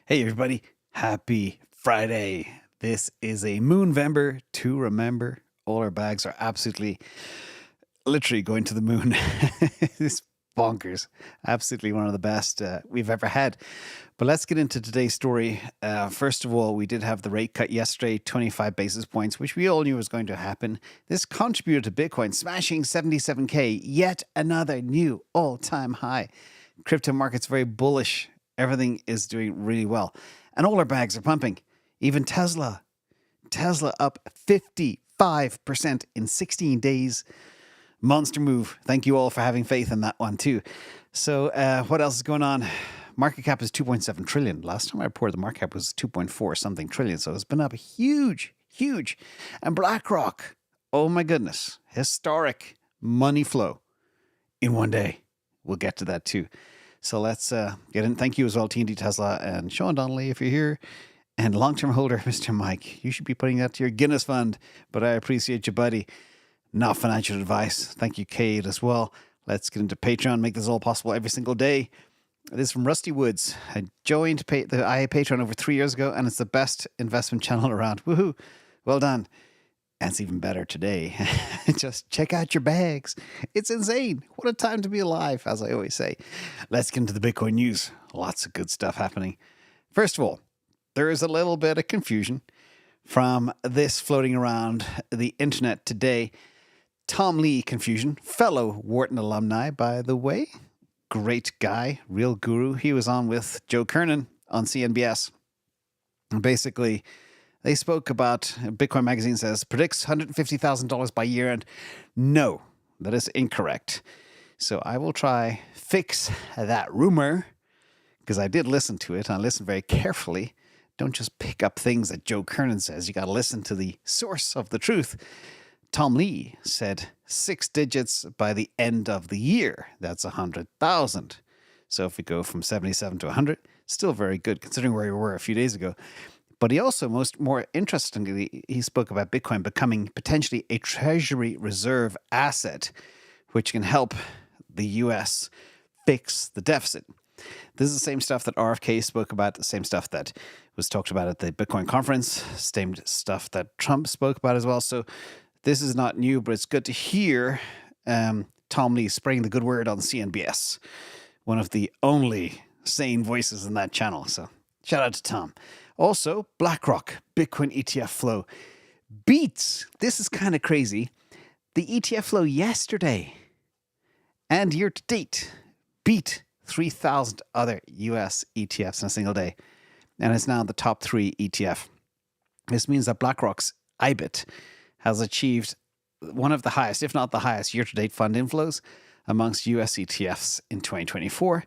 Hey everybody, happy Friday. This is a Moonvember to remember. All our bags are absolutely, literally going to the moon. It's bonkers. Absolutely one of the best we've ever had. But let's get into today's story. First of all, we did have the rate cut yesterday, 25 basis points, which we all knew was going to happen. This contributed to Bitcoin smashing 77K, yet another new all-time high. Crypto market's very bullish. Everything is doing really well. And all our bags are pumping. Even Tesla up 55% in 16 days. Monster move. Thank you all for having faith in that one too. So what else is going on? Market cap is 2.7 trillion. Last time I reported the market cap was 2.4 something trillion. So it's been up huge. And Blackrock, oh my goodness, historic money flow in one day. We'll get to that too. So let's get in. Thank you as well, TNT Tesla and Sean Donnelly, if you're here. And long-term holder, Mr. Mike, you should be putting that to your Guinness fund. But I appreciate you, buddy. Not financial advice. Thank you, Kate, as well. Let's get into Patreon. Make this all possible every single day. This is from Rusty Woods. I joined the IA Patreon over 3 years ago, and it's the best investment channel around. Woohoo! Well done. And it's even better today. Just check out your bags. It's insane. What a time to be alive, as I always say. Let's get into the Bitcoin news. Lots of good stuff happening. First of all, there is a little bit of confusion from this floating around the internet today. Tom Lee confusion, fellow Wharton alumni, by the way. Great guy, real guru. He was on with Joe Kernan on CNBS. And basically, they spoke about, Bitcoin Magazine says, predicts $150,000 by year end. No, that is incorrect. So I will try fix that rumor, because I did listen to it. I listened very carefully. Don't just pick up things that Joe Kernan says. You got to listen to the source of the truth. Tom Lee said 6 digits by the end of the year. That's 100,000. So if we go from 77 to 100, still very good considering where we were a few days ago. But he also, more interestingly, he spoke about Bitcoin becoming potentially a treasury reserve asset, which can help the U.S. fix the deficit. This is the same stuff that RFK spoke about, the same stuff that was talked about at the Bitcoin conference, same stuff that Trump spoke about as well. So this is not new, but it's good to hear Tom Lee spreading the good word on CNBS, one of the only sane voices in that channel. So shout out to Tom. Also, BlackRock, Bitcoin ETF flow beats, this is kind of crazy, the ETF flow yesterday and year to date beat 3,000 other US ETFs in a single day. And it's now the top 3 ETF. This means that BlackRock's IBIT has achieved one of the highest, if not the highest, year-to-date fund inflows amongst US ETFs in 2024.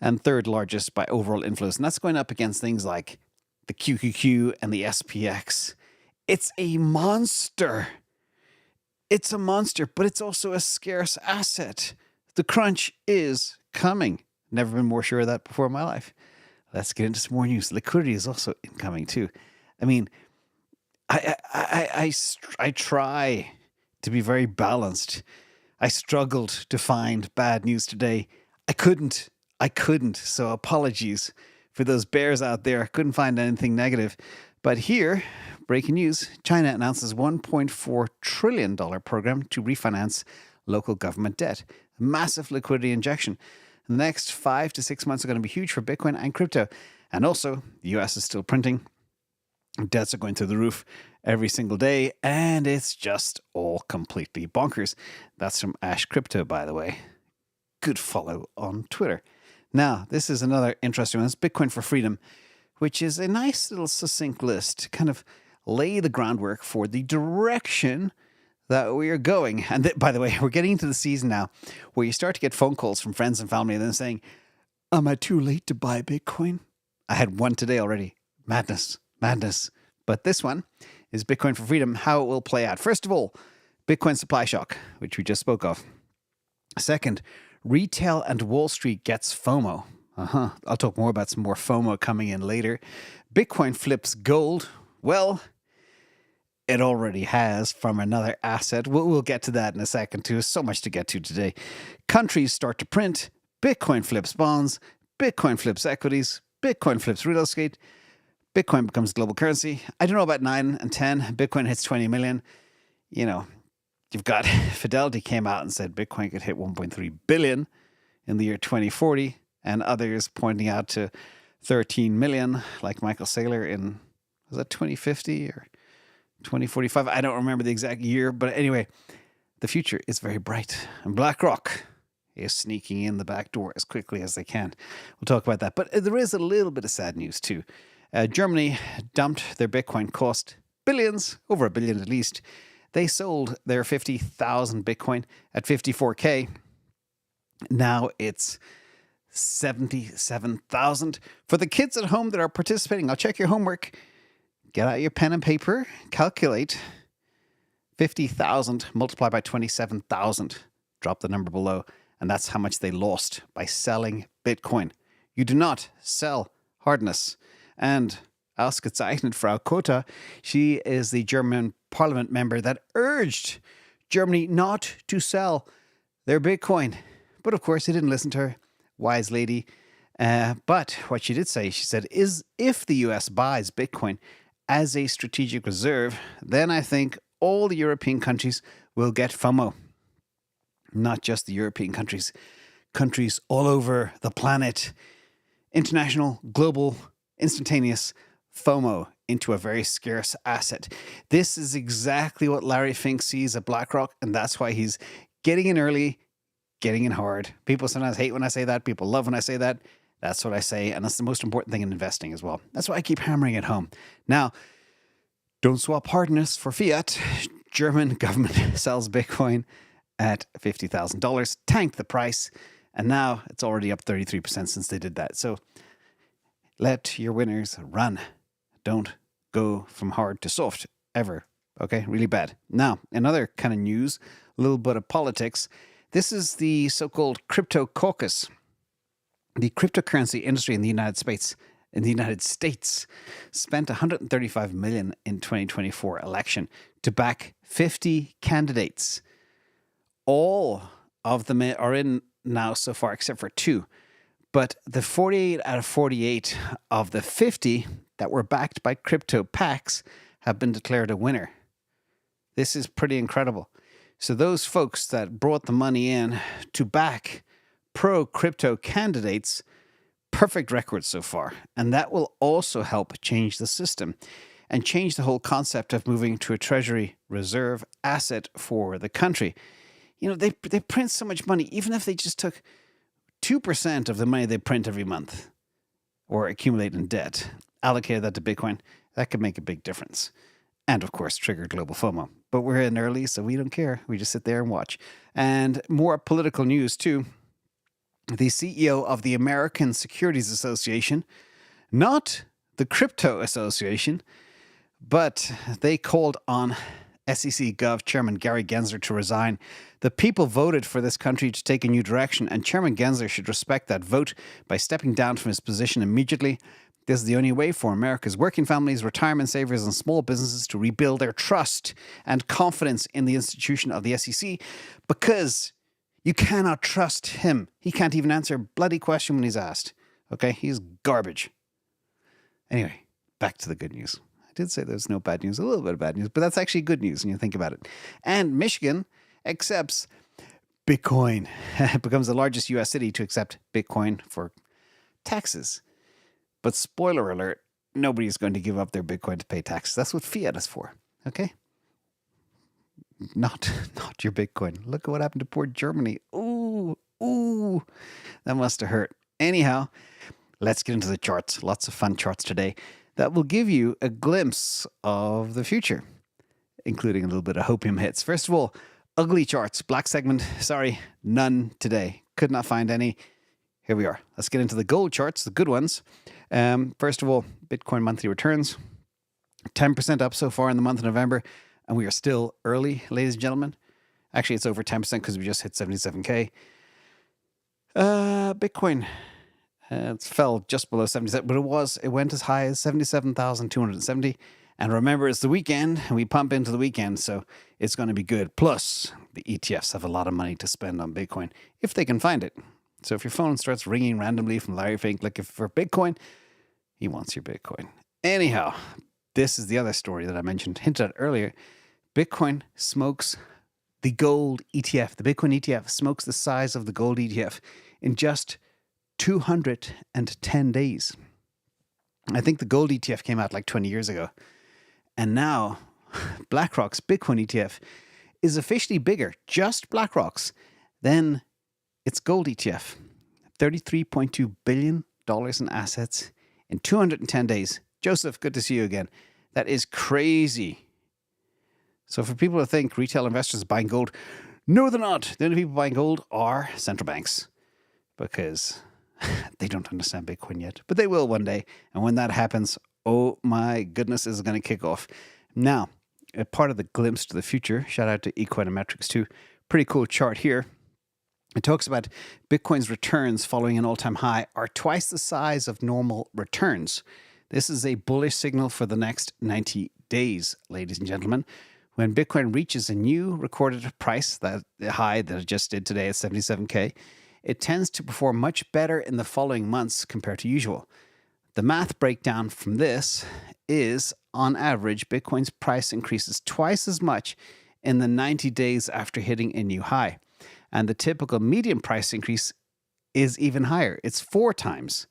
And third largest by overall inflows. And that's going up against things like the QQQ and the SPX. It's a monster. It's a monster, but it's also a scarce asset. The crunch is coming. Never been more sure of that before in my life. Let's get into some more news. Liquidity is also incoming too. I mean, I try to be very balanced. I struggled to find bad news today. I couldn't. So apologies for those bears out there. I couldn't find anything negative. But here, breaking news, China announces $1.4 trillion program to refinance local government debt. Massive liquidity injection. The next 5 to 6 months are going to be huge for Bitcoin and crypto. And also, the US is still printing. Debts are going through the roof every single day. And it's just all completely bonkers. That's from Ash Crypto, by the way. Good follow on Twitter. Now, this is another interesting one. It's Bitcoin for Freedom, which is a nice little succinct list to kind of lay the groundwork for the direction that we are going. And by the way, we're getting into the season now where you start to get phone calls from friends and family and then saying, am I too late to buy Bitcoin? I had one today already. Madness. But this one is Bitcoin for Freedom, how it will play out. First of all, Bitcoin supply shock, which we just spoke of. Second, retail and Wall Street gets FOMO. I'll talk more about some more FOMO coming in later. Bitcoin flips gold. Well, it already has from another asset. We'll get to that in a second too. So much to get to today. Countries start to print. Bitcoin flips bonds. Bitcoin flips equities. Bitcoin flips real estate. Bitcoin becomes global currency. I don't know about 9 and 10. Bitcoin hits 20 million. You know, you've got Fidelity came out and said Bitcoin could hit 1.3 billion in the year 2040, and others pointing out to 13 million, like Michael Saylor in, was that 2050 or 2045? I don't remember the exact year, but anyway, the future is very bright. And BlackRock is sneaking in the back door as quickly as they can. We'll talk about that. But there is a little bit of sad news too. Germany dumped their Bitcoin, cost billions, over $1 billion at least. They sold their 50,000 Bitcoin at 54K. Now it's 77,000. For the kids at home that are participating, I'll check your homework. Get out your pen and paper. Calculate 50,000 multiplied by 27,000. Drop the number below. And that's how much they lost by selling Bitcoin. You do not sell Hardness. And Ausgezeichnet Frau Cotar, she is the German parliament member that urged Germany not to sell their Bitcoin. But of course, they didn't listen to her. Wise lady. But what she did say, she said, is if the US buys Bitcoin as a strategic reserve, then I think all the European countries will get FOMO. Not just the European countries, countries all over the planet. International, global, instantaneous FOMO into a very scarce asset. This is exactly what Larry Fink sees at BlackRock, and that's why he's getting in early, getting in hard. People sometimes hate when I say that. People love when I say that. That's what I say, and that's the most important thing in investing as well. That's why I keep hammering it home. Now, don't swap Hardness for fiat. German government sells Bitcoin at $50,000, tanked the price, and now it's already up 33% since they did that. So let your winners run. Don't go from hard to soft, ever. Okay, really bad. Now, another kind of news, a little bit of politics. This is the so-called crypto caucus. The cryptocurrency industry in the United States spent $135 million in 2024 election to back 50 candidates. All of them are in now so far, except for 2. But the 48 out of 48 of the 50 that were backed by crypto PACs have been declared a winner. This is pretty incredible. So those folks that brought the money in to back pro-crypto candidates, perfect record so far. And that will also help change the system and change the whole concept of moving to a treasury reserve asset for the country. You know, they print so much money, even if they just took 2% of the money they print every month or accumulate in debt, allocated that to Bitcoin, that could make a big difference. And of course, trigger global FOMO. But we're in early, so we don't care. We just sit there and watch. And more political news too. The CEO of the American Securities Association, not the Crypto Association, but they called on SEC Gov Chairman Gary Gensler to resign. The people voted for this country to take a new direction, and Chairman Gensler should respect that vote by stepping down from his position immediately. This is the only way for America's working families, retirement savers, and small businesses to rebuild their trust and confidence in the institution of the SEC, because you cannot trust him. He can't even answer a bloody question when he's asked. Okay? He's garbage. Anyway, back to the good news. I did say there's no bad news, a little bit of bad news, but that's actually good news when you think about it. And Michigan accepts Bitcoin. It becomes the largest U.S. city to accept Bitcoin for taxes. But spoiler alert, nobody's going to give up their Bitcoin to pay taxes. That's what fiat is for. Okay? Not your Bitcoin. Look at what happened to poor Germany. Ooh, that must have hurt. Anyhow, let's get into the charts. Lots of fun charts today that will give you a glimpse of the future, including a little bit of hopium hits. First of all, ugly charts. Black segment. Sorry, none today. Could not find any. Here we are. Let's get into the gold charts, the good ones. First of all, Bitcoin monthly returns. 10% up so far in the month of November. And we are still early, ladies and gentlemen. Actually, it's over 10% because we just hit 77K. Bitcoin, it fell just below 77, but it went as high as 77,270. And remember, it's the weekend, and we pump into the weekend, so it's going to be good. Plus, the ETFs have a lot of money to spend on Bitcoin if they can find it. So if your phone starts ringing randomly from Larry Fink looking for Bitcoin, He wants your Bitcoin. Anyhow, this is the other story that I mentioned, hinted at earlier. Bitcoin smokes the gold ETF. The Bitcoin ETF smokes the size of the gold ETF in just 210 days. I think the gold ETF came out like 20 years ago. And now BlackRock's Bitcoin ETF is officially bigger, just BlackRock's, than its gold ETF. $33.2 billion in assets in 210 days. Joseph, good to see you again. That is crazy. So for people to think retail investors are buying gold, no, they're not. The only people buying gold are central banks because they don't understand Bitcoin yet, but they will one day. And when that happens, oh my goodness, this is going to kick off. Now, a part of the glimpse to the future, shout out to Econometrics too. Pretty cool chart here. It talks about Bitcoin's returns following an all-time high are twice the size of normal returns. This is a bullish signal for the next 90 days, ladies and gentlemen. When Bitcoin reaches a new recorded price, that high that it just did today at 77K, it tends to perform much better in the following months compared to usual. The math breakdown from this is, on average, Bitcoin's price increases twice as much in the 90 days after hitting a new high. And the typical median price increase is even higher. It's 4 times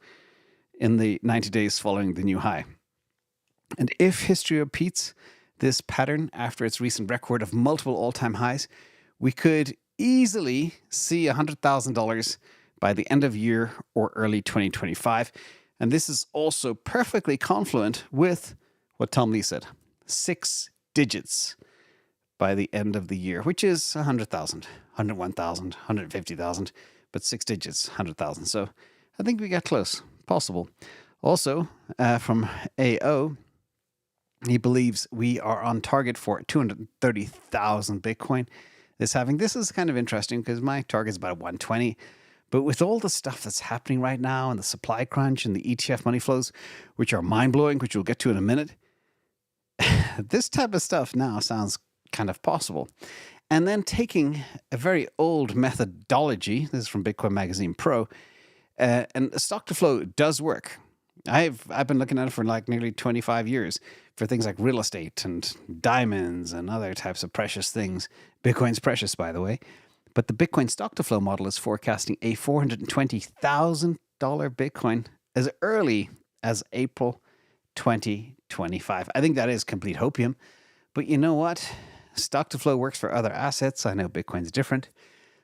in the 90 days following the new high. And if history repeats this pattern after its recent record of multiple all-time highs, we could easily see $100,000 by the end of year or early 2025. And this is also perfectly confluent with what Tom Lee said, 6 digits by the end of the year, which is 100,000, 101,000, 150,000, but 6 digits, 100,000. So I think we got close, possible. Also, from AO, he believes we are on target for 230,000 Bitcoin. This is kind of interesting because my target is about 120. But with all the stuff that's happening right now and the supply crunch and the ETF money flows, which are mind-blowing, which we'll get to in a minute, this type of stuff now sounds kind of possible. And then taking a very old methodology, this is from Bitcoin Magazine Pro, and stock to flow does work. I've been looking at it for like nearly 25 years for things like real estate and diamonds and other types of precious things. Bitcoin's precious, by the way. But the Bitcoin stock to flow model is forecasting a $420,000 Bitcoin as early as April 2025. I think that is complete hopium. But you know what? Stock to flow works for other assets. I know Bitcoin's different.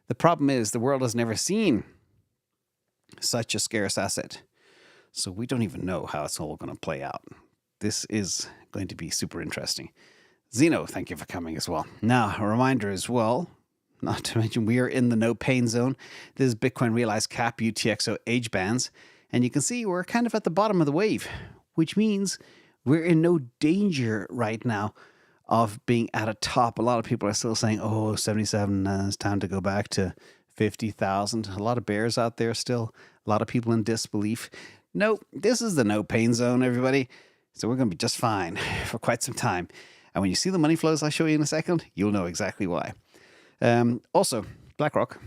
The problem is the world has never seen such a scarce asset. So we don't even know how it's all going to play out. This is going to be super interesting. Zeno, thank you for coming as well. Now, a reminder as well, not to mention we are in the no pain zone. This is Bitcoin Realized Cap UTXO age bands. And you can see we're kind of at the bottom of the wave, which means we're in no danger right now of being at a top. A lot of people are still saying, oh, 77, it's time to go back to 50,000. A lot of bears out there still. A lot of people in disbelief. No, this is the no pain zone, everybody. So we're going to be just fine for quite some time. And when you see the money flows I'll show you in a second, you'll know exactly why. Also, BlackRock,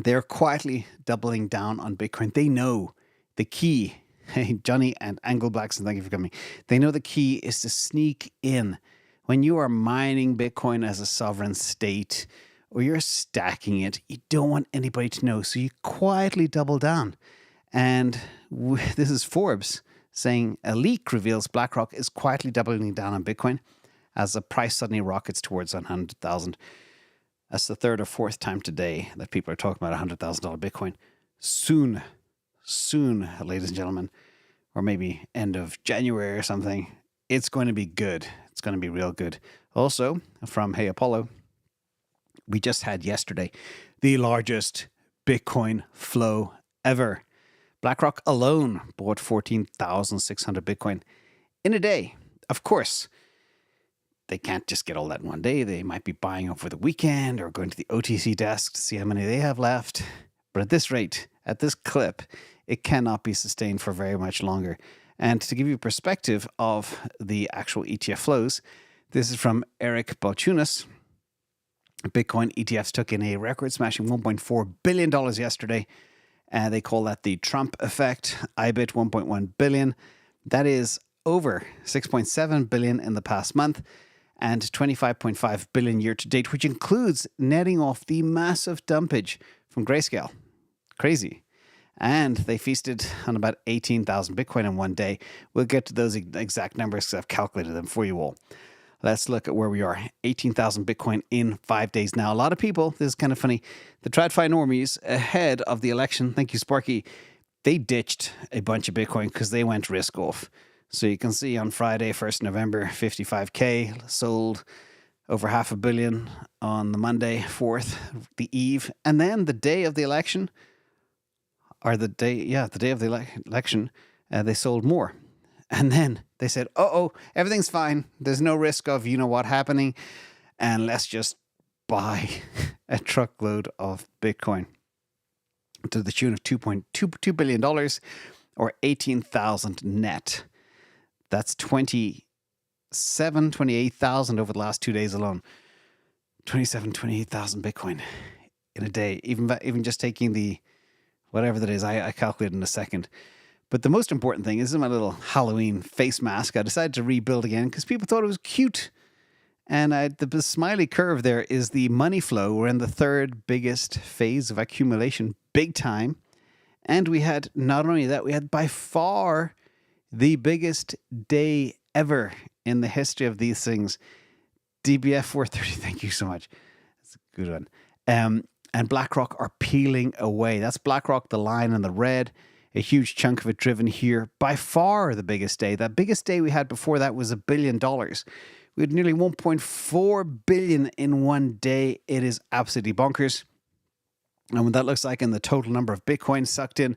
they're quietly doubling down on Bitcoin. They know the key. Hey, Johnny and Angle Blackson, thank you for coming. They know the key is to sneak in. When you are mining Bitcoin as a sovereign state or you're stacking it, you don't want anybody to know. So you quietly double down. And this is Forbes saying a leak reveals BlackRock is quietly doubling down on Bitcoin as the price suddenly rockets towards 100,000. That's the 3rd or 4th time today that people are talking about $100,000 Bitcoin. Soon, ladies and gentlemen, or maybe end of January or something, it's going to be good. It's going to be real good. Also, from Hey Apollo, we just had yesterday the largest Bitcoin flow ever. BlackRock alone bought 14,600 Bitcoin in a day. Of course, they can't just get all that in one day. They might be buying over the weekend or going to the OTC desk to see how many they have left. But at this rate, at this clip, it cannot be sustained for very much longer. And to give you a perspective of the actual ETF flows, this is from Eric Balchunas. Bitcoin ETFs took in a record-smashing $1.4 billion yesterday. They call that the Trump effect. IBIT, $1.1 billion. That is over 6.7 billion in the past month and 25.5 billion year to date, which includes netting off the massive dumpage from Grayscale. Crazy. And they feasted on about 18,000 Bitcoin in one day. We'll get to those exact numbers because I've calculated them for you all. Let's look at where we are. 18,000 Bitcoin in 5 days now. A lot of people, this is kind of funny, the TradFi normies ahead of the election, thank you, Sparky, they ditched a bunch of Bitcoin because they went risk off. So you can see on Friday, 1st November, 55K sold, over $500 million on the Monday, 4th, the eve. And then the day of the election, or the day of the election, they sold more. And then they said, everything's fine. There's no risk of you-know-what happening. And let's just buy a truckload of Bitcoin to the tune of $2.2 billion or 18,000 net. That's 28,000 over the last 2 days alone. 28,000 Bitcoin in a day. Even just taking the, whatever that is, I calculate in a second. But the most important thing is my little Halloween face mask. I decided to rebuild again because people thought it was cute. And the smiley curve there is the money flow. We're in the third biggest phase of accumulation, big time. And we had, not only that, we had by far the biggest day ever in the history of these things. DBF 430, thank you so much. That's a good one. And Blackrock are peeling away. That's Blackrock, the line in the red. A huge chunk of it driven here. By far the biggest day. That biggest day we had before that was $1 billion. We had nearly 1.4 billion in one day. It is absolutely bonkers. And what that looks like in the total number of Bitcoin sucked in,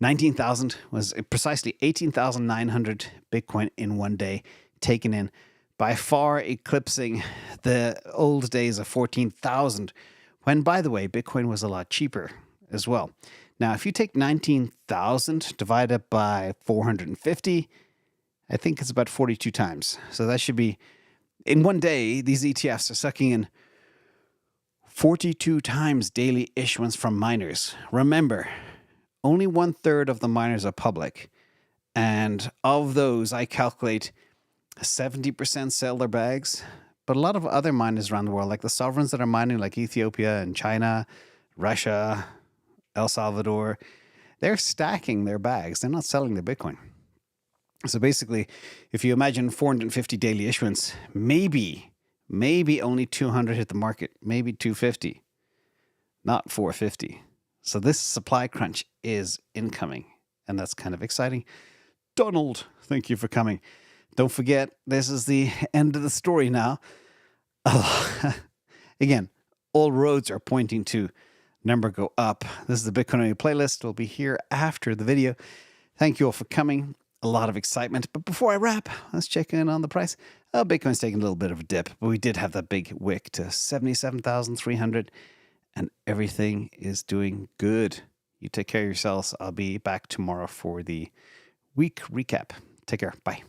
19,000 was precisely 18,900 Bitcoin in one day taken in, by far eclipsing the old days of 14,000, when, by the way, Bitcoin was a lot cheaper as well. Now, if you take 19,000 divided by 450, I think it's about 42 times. So that should be, in one day, these ETFs are sucking in 42 times daily issuance from miners. Remember, only 1/3 of the miners are public. And of those, I calculate 70% sell their bags. But a lot of other miners around the world, like the sovereigns that are mining, like Ethiopia and China, Russia, El Salvador, they're stacking their bags. They're not selling their Bitcoin. So basically, if you imagine 450 daily issuance, maybe only 200 hit the market, maybe 250, not 450. So this supply crunch is incoming, and that's kind of exciting. Donald, thank you for coming. Don't forget, this is the end of the story now. Again, all roads are pointing to number go up. This is the Bitcoin Only playlist. We'll be here after the video. Thank you all for coming. A lot of excitement. But before I wrap, let's check in on the price. Bitcoin's taking a little bit of a dip, but we did have that big wick to 77,300, and everything is doing good. You take care of yourselves. I'll be back tomorrow for the week recap. Take care. Bye.